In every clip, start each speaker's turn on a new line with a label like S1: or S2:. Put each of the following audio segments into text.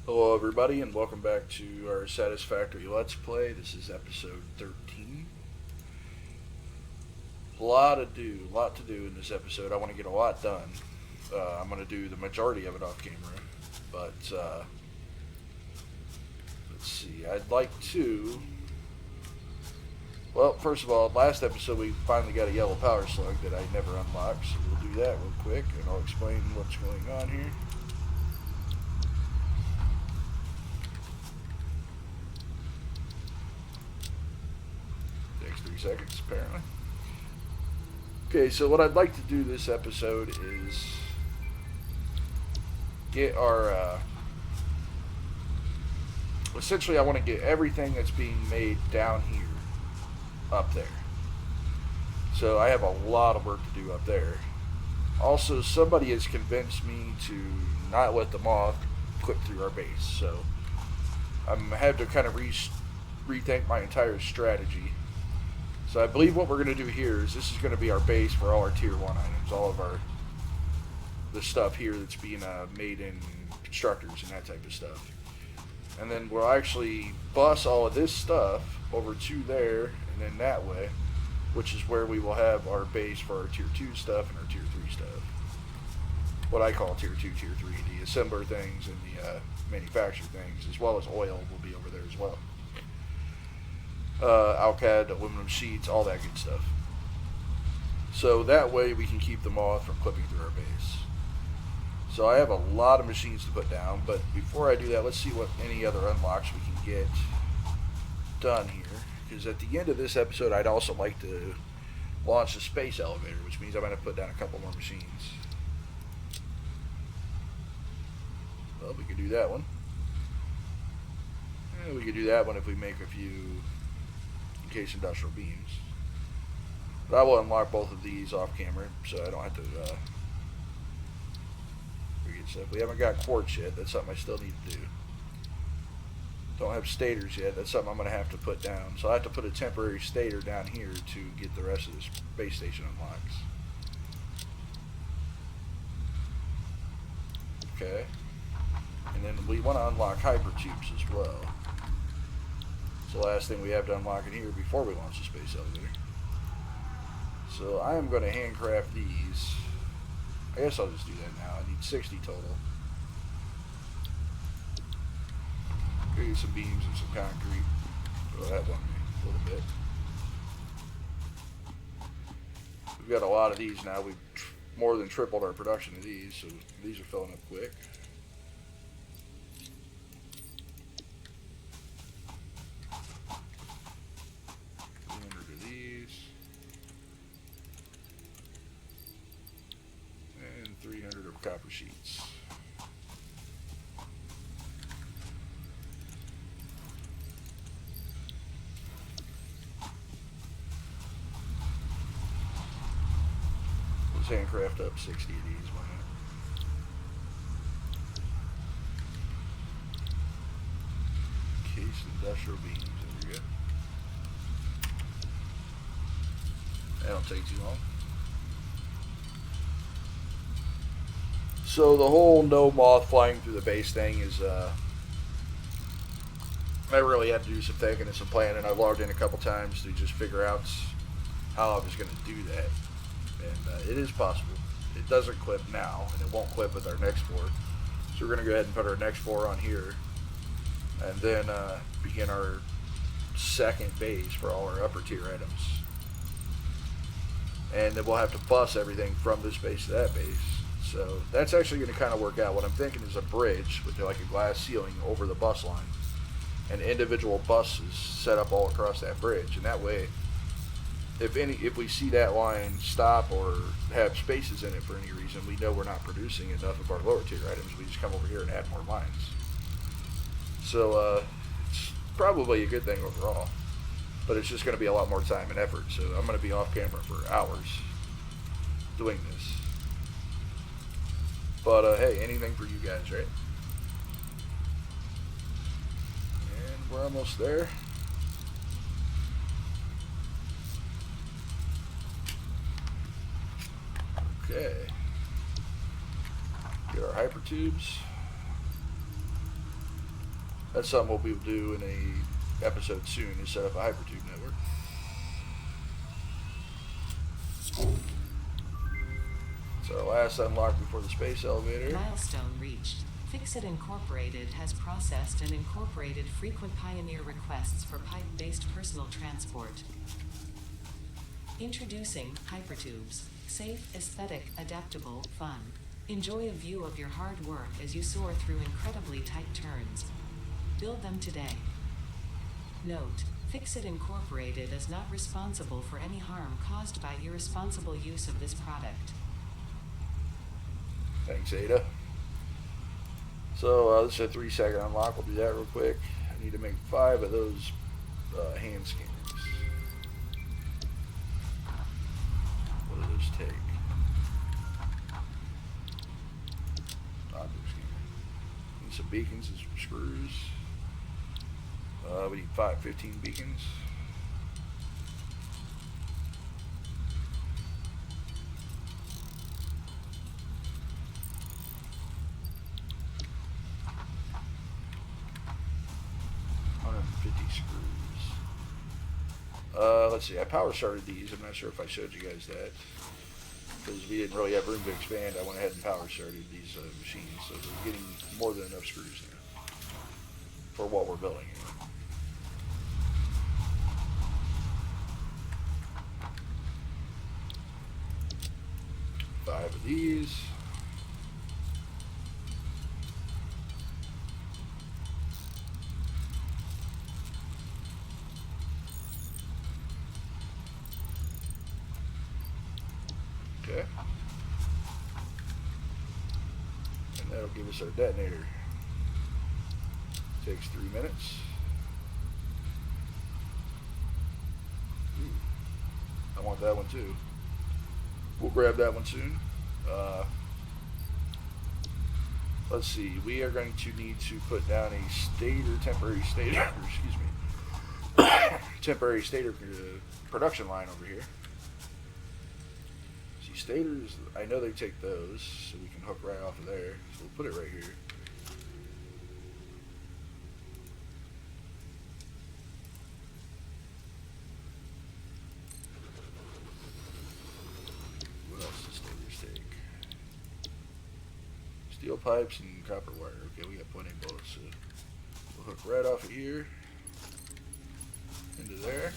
S1: Hello, everybody, and welcome back to our Satisfactory Let's Play. This is episode 13. A lot to do in this episode. I want to get a lot done. I'm going to do the majority of it off camera, but let's see. I'd like to. Well, first of all, last episode we finally got a yellow power slug that I never unlocked, so we'll do that real quick, and I'll explain what's going on here. Takes 3 seconds, apparently. Okay, so what I'd like to do this episode is get our. Essentially, I want to get everything that's being made down here up there. So I have a lot of work to do up there. Also, somebody has convinced me to not let the moth clip through our base. So I'm have to kind of rethink my entire strategy. So I believe what we're going to do here is this is going to be our base for all our tier 1 items, all of the stuff here that's being made in constructors and that type of stuff. And then we'll actually bus all of this stuff over to there and then that way, which is where we will have our base for our tier 2 stuff and our tier 3 stuff. What I call tier 2, tier 3, the assembler things and the manufacturer things, as well as oil will be over there as well. Alcad, aluminum sheets, all that good stuff. So that way we can keep the moth from clipping through our base. So I have a lot of machines to put down, but before I do that, let's see what any other unlocks we can get done here. Because at the end of this episode, I'd also like to launch a space elevator, which means I'm going to put down a couple more machines. Well, we could do that one. And we could do that one if we make a few encased industrial beams. But I will unlock both of these off camera, so I don't have to forget stuff. We haven't got quartz yet. That's something I still need to do. Don't have stators yet. That's something I'm going to have to put down. So I have to put a temporary stator down here to get the rest of this base station unlocks. Okay. And then we want to unlock hypertubes as well. It's the last thing we have to unlock in here before we launch the space elevator. So I am going to handcraft these. I guess I'll just do that now. I need 60 total. Get some beams and some concrete. Throw that one a little bit. We've got a lot of these now. We've more than tripled our production of these, so these are filling up quick. Copper sheets. Let's handcraft up 60 of these. Why not? Case industrial beams. There we go. That don't take too long. So the whole no moth flying through the base thing is, I really had to do some thinking and some planning. I logged in a couple times to just figure out how I was going to do that. And it is possible. It doesn't clip now, and it won't clip with our next floor. So we're going to go ahead and put our next floor on here, and then begin our second base for all our upper tier items. And then we'll have to bus everything from this base to that base. So that's actually going to kind of work out. What I'm thinking is a bridge with like a glass ceiling over the bus line, and individual buses set up all across that bridge. And that way, if we see that line stop or have spaces in it for any reason, we know we're not producing enough of our lower tier items. We just come over here and add more lines. So it's probably a good thing overall, but it's just going to be a lot more time and effort. So I'm going to be off camera for hours doing this. But hey, anything for you guys, right? And we're almost there. Okay. Get our hyper tubes. That's something we'll be able to do in a episode soon, is set up a hypertube network. It's our last unlock before the space elevator.
S2: Milestone reached. Fixit Incorporated has processed and incorporated frequent Pioneer requests for pipe-based personal transport. Introducing Hypertubes. Safe, aesthetic, adaptable, fun. Enjoy a view of your hard work as you soar through incredibly tight turns. Build them today. Note: Fixit Incorporated is not responsible for any harm caused by irresponsible use of this product.
S1: Thanks, Ada. So this is a 3-second unlock. We'll do that real quick. I need to make 5 of those hand scanners. What do those take? Object scanner. Need some beacons and some screws. We need 15 beacons. Let's see, I power started these. I'm not sure if I showed you guys that, because we didn't really have room to expand. I went ahead and power started these machines, so we're getting more than enough screws now for what we're building here. Five of these. Okay. And that'll give us our detonator. Takes 3 minutes. Ooh, I want that one too. We'll grab that one soon. Let's see. We are going to need to put down a temporary stator, excuse me, temporary stator production line over here. Stators, I know they take those, so we can hook right off of there. So we'll put it right here. What else does stators take? Steel pipes and copper wire. Okay, we got plenty of both. So we'll hook right off of here into there,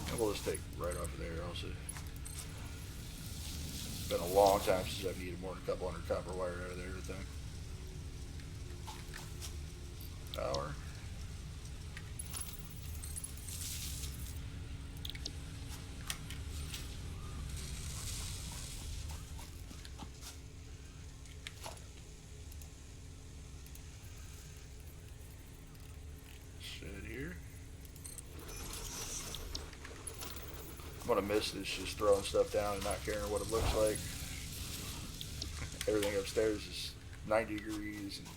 S1: and we'll just take right off of there also. Been a long time since I've needed more than a couple hundred copper wire out of there, I think. Power. Set here. I'm gonna miss this just throwing stuff down and not caring what it looks like. Everything upstairs is 90 degrees and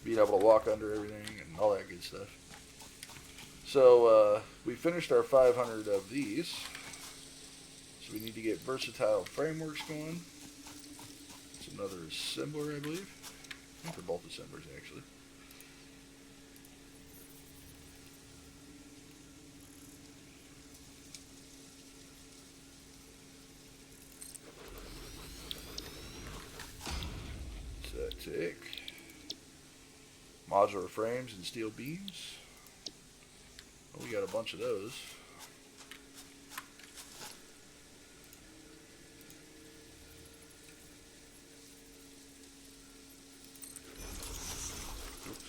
S1: being able to walk under everything and all that good stuff. So we finished our 500 of these. So we need to get versatile frameworks going. It's another assembler, I believe. I think they're both assemblers actually. Tick. Modular frames and steel beams. Well, we got a bunch of those. Oops.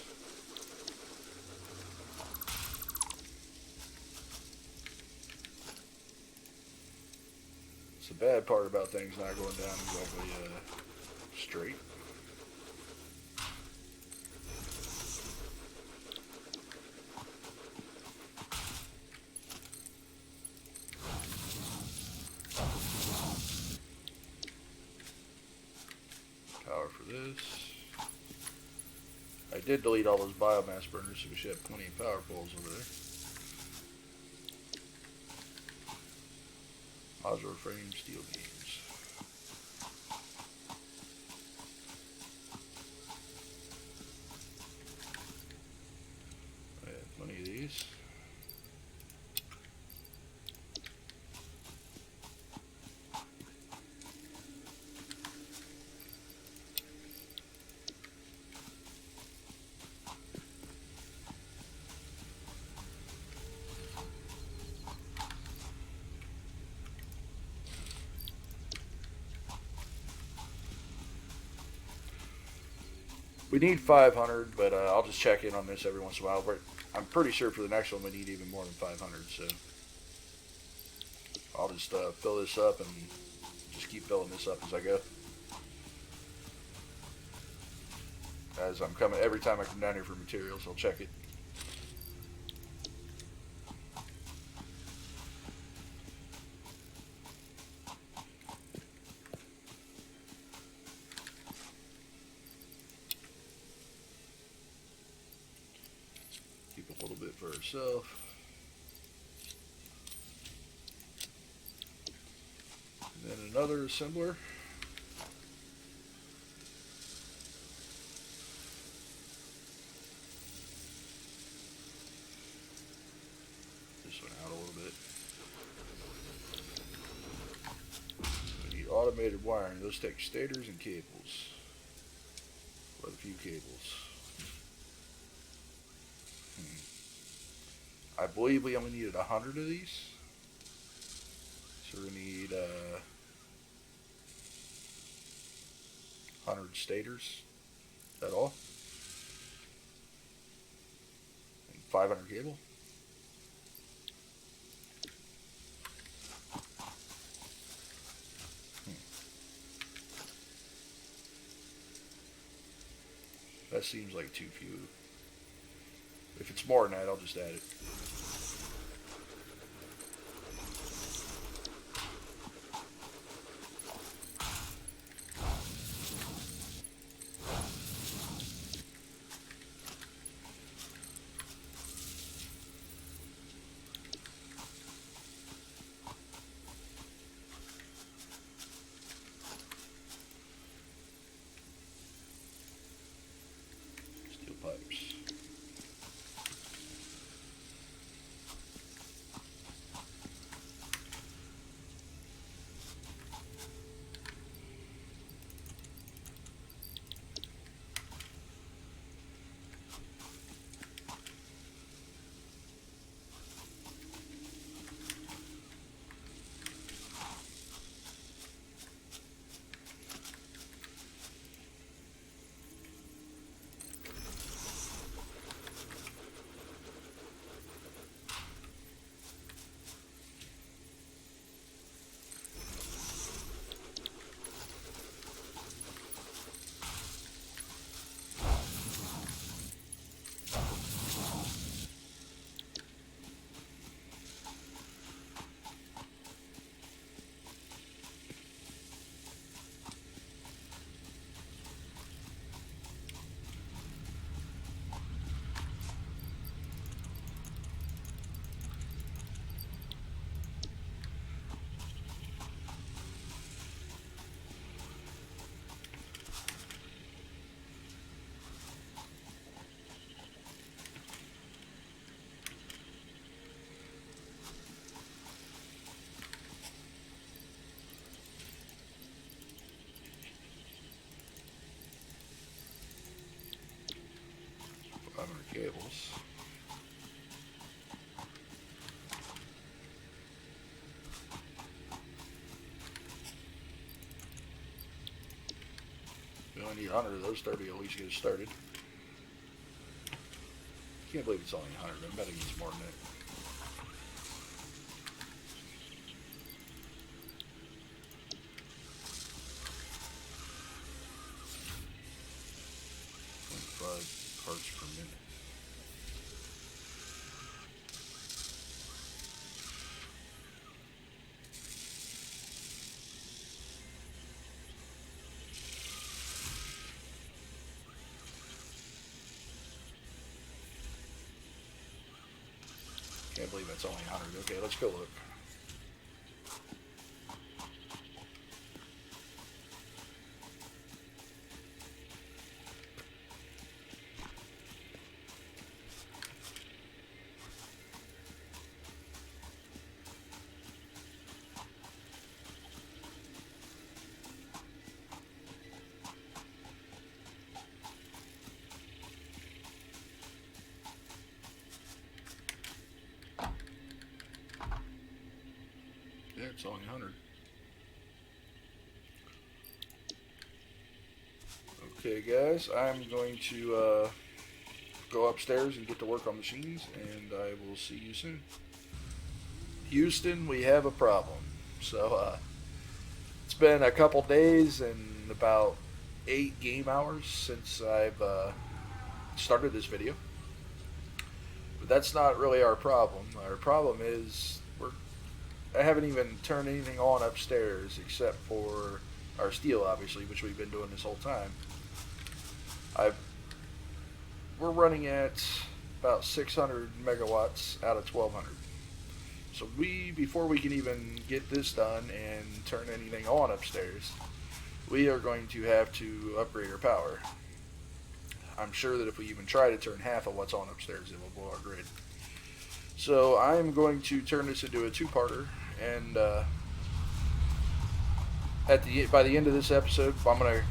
S1: It's the bad part about things not going down exactly straight. I did delete all those biomass burners, so we should have plenty of power poles over there. Modular frame steel beams. We need 500, but I'll just check in on this every once in a while. But I'm pretty sure for the next one we need even more than 500, so I'll just fill this up and just keep filling this up as I go. As I'm coming, every time I come down here for materials, I'll check it. Keep a little bit for ourselves. And then another assembler. This one out a little bit. We need automated wiring. Those take stators and cables. Quite a few cables. I believe we only needed 100 of these. So we need 100 stators. Is that all? And 500 cable. That seems like too few. If it's more than that, I'll just add it. Steel pipes. Cables. We only need 100 of those 30 at least get us started. Can't believe it's only 100. I'm betting it's more than that. Parts per minute. Can't believe that's only 100. Okay, let's go look. Yeah, it's only 100. Okay, guys, I'm going to go upstairs and get to work on machines, and I will see you soon. Houston, we have a problem. So, it's been a couple days and about 8 game hours since I've started this video. But that's not really our problem. Our problem is I haven't even turned anything on upstairs except for our steel, obviously, which we've been doing this whole time. I've We're running at about 600 megawatts out of 1200. So before we can even get this done and turn anything on upstairs, we are going to have to upgrade our power. I'm sure that if we even try to turn half of what's on upstairs, it will blow our grid. So I'm going to turn this into a two-parter, and by the end of this episode, I'm going to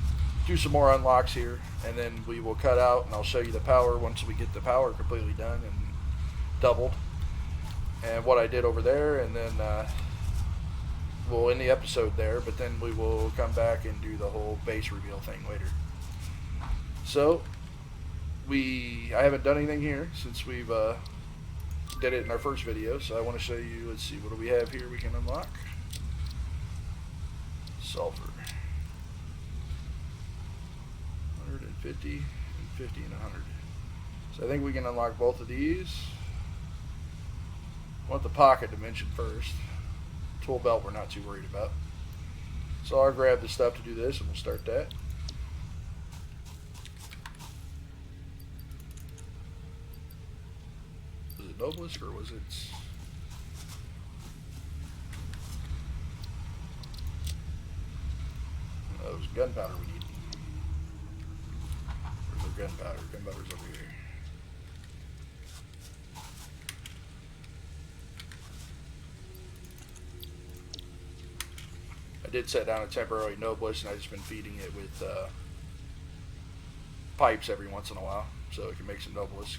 S1: do some more unlocks here, and then we will cut out, and I'll show you the power once we get the power completely done and doubled, and what I did over there, and then we'll end the episode there, but then we will come back and do the whole base reveal thing later. So, I haven't done anything here since we've did it in our first video, so I want to show you, let's see, what do we have here we can unlock? Sulfur. 150 and 50 and 100. So I think we can unlock both of these. I want the pocket dimension first. Tool belt we're not too worried about. So I'll grab the stuff to do this and we'll start that. Was it Noblisk or was it... Oh, it was gunpowder we need. Where's our gunpowder? Gunpowder's over here. I did set down a temporary Noblisk, and I've just been feeding it with pipes every once in a while, so it can make some Noblisk.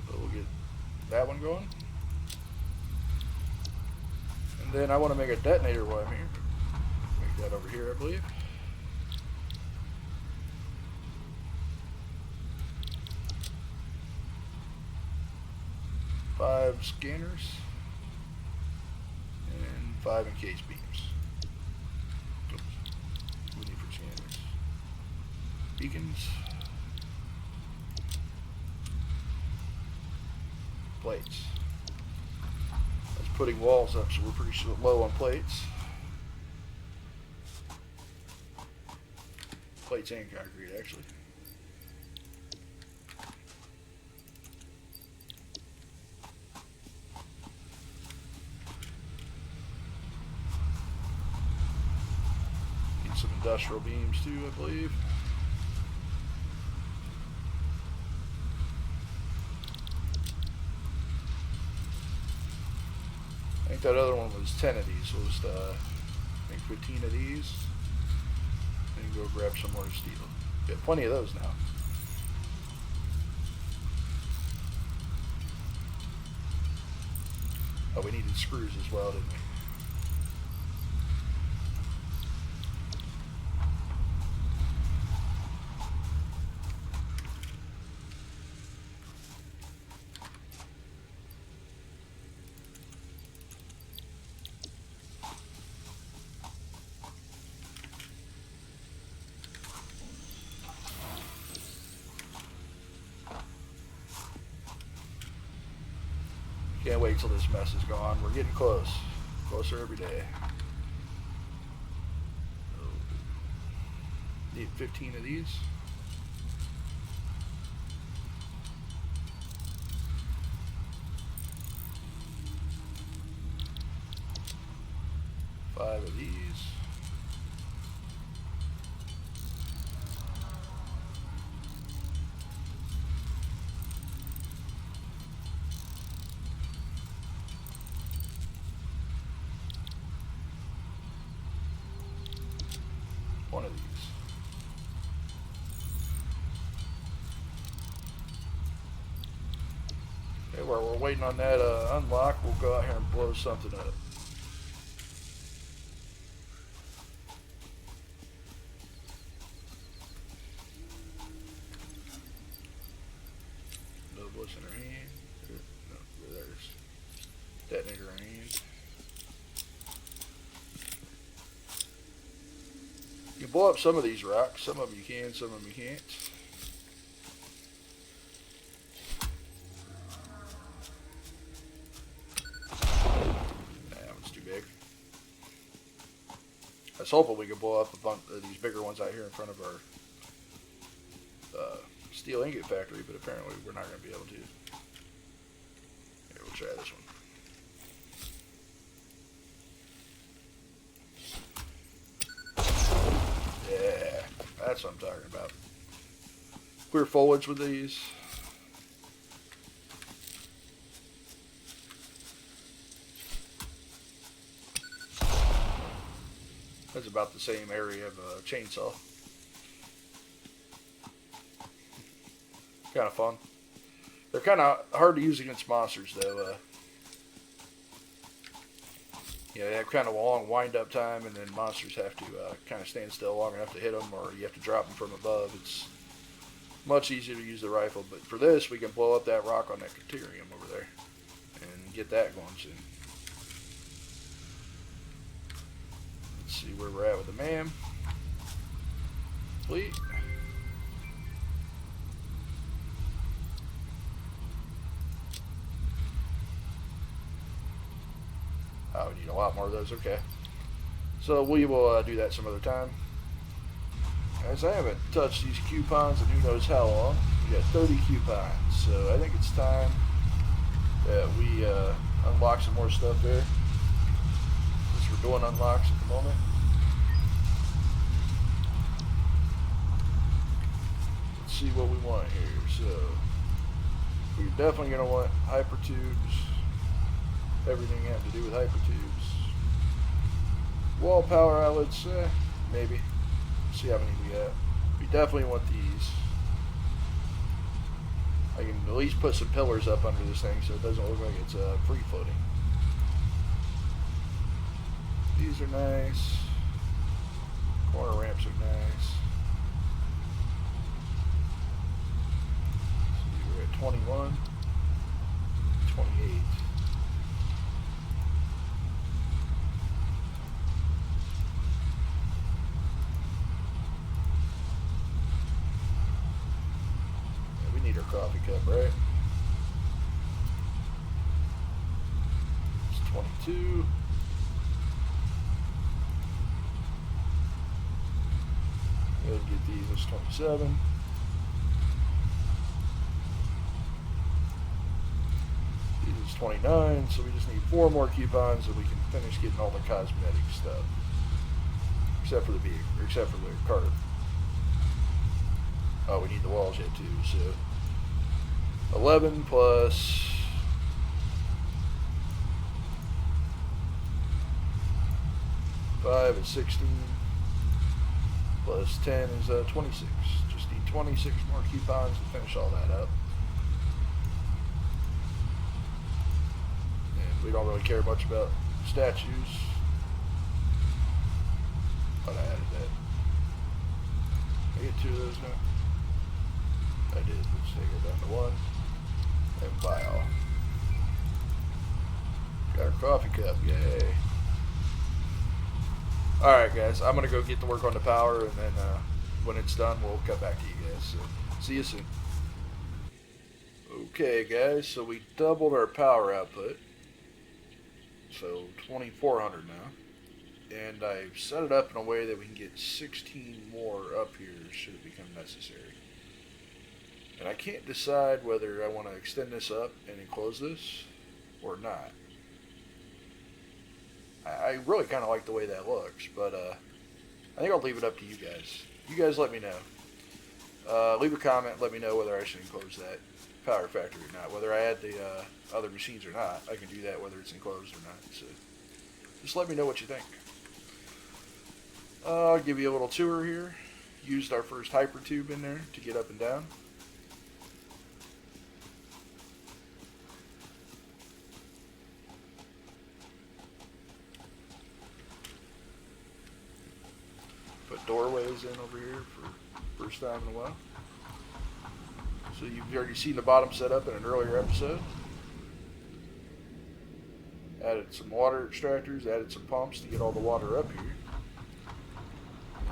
S1: So we'll get that one going. And then I want to make a detonator while I'm here. Make that over here, I believe. Five scanners and 5 encase beams. Oops. We need for scanners. Beacons. Plates. That's putting walls up, so we're pretty low on plates. Plates and concrete, actually. Some industrial beams too, I believe. I think that other one was 10 of these, so it was I think 15 of these. And go grab some more steel. Got plenty of those now. Oh, we needed screws as well, didn't we? Can't wait till this mess is gone. We're getting close. Closer every day. Need 15 of these. Five of these. One of these. Okay, while we're waiting on that unlock, we'll go out here and blow something up. No bullets in our hand. No, there's detonator in our hand. You can blow up some of these rocks. Some of them you can, some of them you can't. That one's too big. I was hoping we could blow up a bunch of these bigger ones out here in front of our steel ingot factory, but apparently we're not going to be able to. Here, we'll try this one. Yeah, that's what I'm talking about. Clear foliage with these. That's about the same area of a chainsaw. Kind of fun. They're kind of hard to use against monsters, though. Yeah, they have kind of a long wind-up time, and then monsters have to kind of stand still long enough to hit them, or you have to drop them from above. It's much easier to use the rifle, but for this, we can blow up that rock on that Caterium over there and get that going soon. Let's see where we're at with the man. Complete. Oh, we need a lot more of those. Okay. So we will do that some other time. Guys, I haven't touched these coupons in who knows how long. We got 30 coupons, so I think it's time that we unlock some more stuff there. Since we're doing unlocks at the moment. Let's see what we want here. So we're definitely going to want hypertubes. Everything having to do with hypertubes. Wall power outlets, maybe. See how many we have. We definitely want these. I can at least put some pillars up under this thing so it doesn't look like it's free floating. These are nice. Corner ramps are nice. See, we're at 21, 28. Coffee cup, right? It's 22. Go ahead and get these. It's 27. These is 29. So we just need 4 more coupons and we can finish getting all the cosmetic stuff, except for the vehicle, except for the cart. Oh, we need the walls yet too. So 11 plus 5 is 16, plus 10 is 26. Just need 26 more coupons to finish all that up. And we don't really care much about statues. But I added that. I get 2 of those now? I did. Let's take it down to 1. And vial. Got our coffee cup, yay. Alright guys, I'm going to go get to work on the power, and then when it's done, we'll cut back to you guys. So, see you soon. Okay guys, so we doubled our power output. So 2,400 now. And I've set it up in a way that we can get 16 more up here should it become necessary. And I can't decide whether I want to extend this up and enclose this or not. I really kind of like the way that looks, but I think I'll leave it up to you guys. You guys let me know. Leave a comment, let me know whether I should enclose that power factory or not. Whether I add the other machines or not, I can do that whether it's enclosed or not. So just let me know what you think. I'll give you a little tour here. Used our first hypertube in there to get up and down. doorways in over here for first time in a while. So you've already seen the bottom setup in an earlier episode. Added some water extractors, added some pumps to get all the water up here.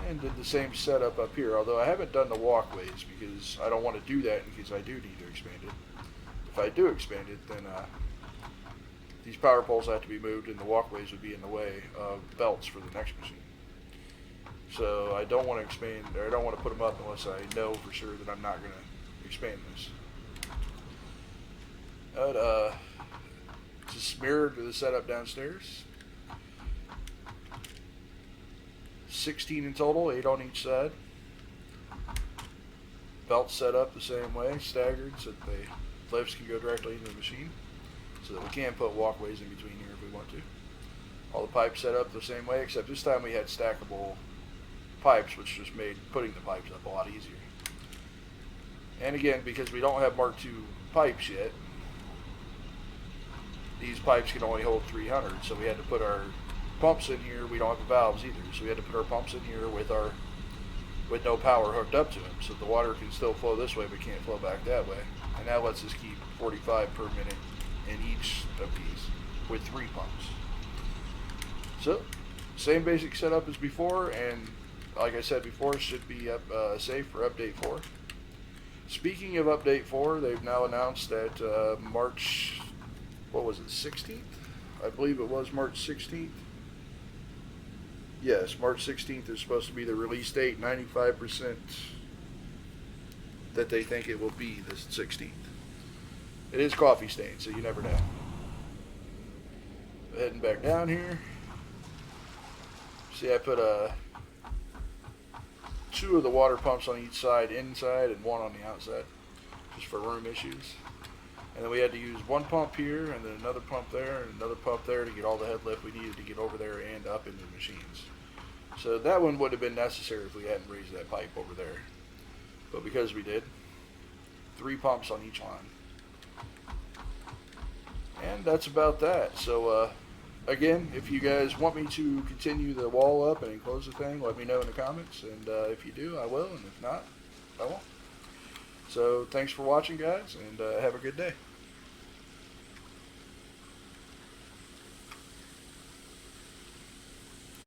S1: And did the same setup up here, although I haven't done the walkways because I don't want to do that in case I do need to expand it. If I do expand it, then these power poles have to be moved and the walkways would be in the way of belts for the next machine. So I don't want to expand, or I don't want to put them up unless I know for sure that I'm not going to expand this. But, just mirrored to the setup downstairs. 16 in total, 8 on each side. Belts set up the same way, staggered, so that the lifts can go directly into the machine. So that we can put walkways in between here if we want to. All the pipes set up the same way, except this time we had stackable pipes, which just made putting the pipes up a lot easier. And again, because we don't have Mark II pipes yet, these pipes can only hold 300, so we had to put our pumps in here. We don't have the valves either, so we had to put our pumps in here with no power hooked up to them, so the water can still flow this way but can't flow back that way. And that lets us keep 45 per minute in each of these with 3 pumps. So same basic setup as before, and like I said before, should be up safe for update 4. Speaking of update 4, they've now announced that March, what was it, 16th? I believe it was March 16th. Yes, March 16th is supposed to be the release date. 95% that they think it will be the 16th. It is coffee stained, so you never know. Heading back down here. See, I put 2 of the water pumps on each side inside and 1 on the outside, just for room issues. And then we had to use 1 pump here, and then another pump there, and another pump there to get all the head lift we needed to get over there and up into the machines. So that one would have been necessary if we hadn't raised that pipe over there. But because we did, 3 pumps on each line. And that's about that. So again, if you guys want me to continue the wall up and enclose the thing, let me know in the comments. And if you do, I will. And if not, I won't. So thanks for watching, guys, and have a good day.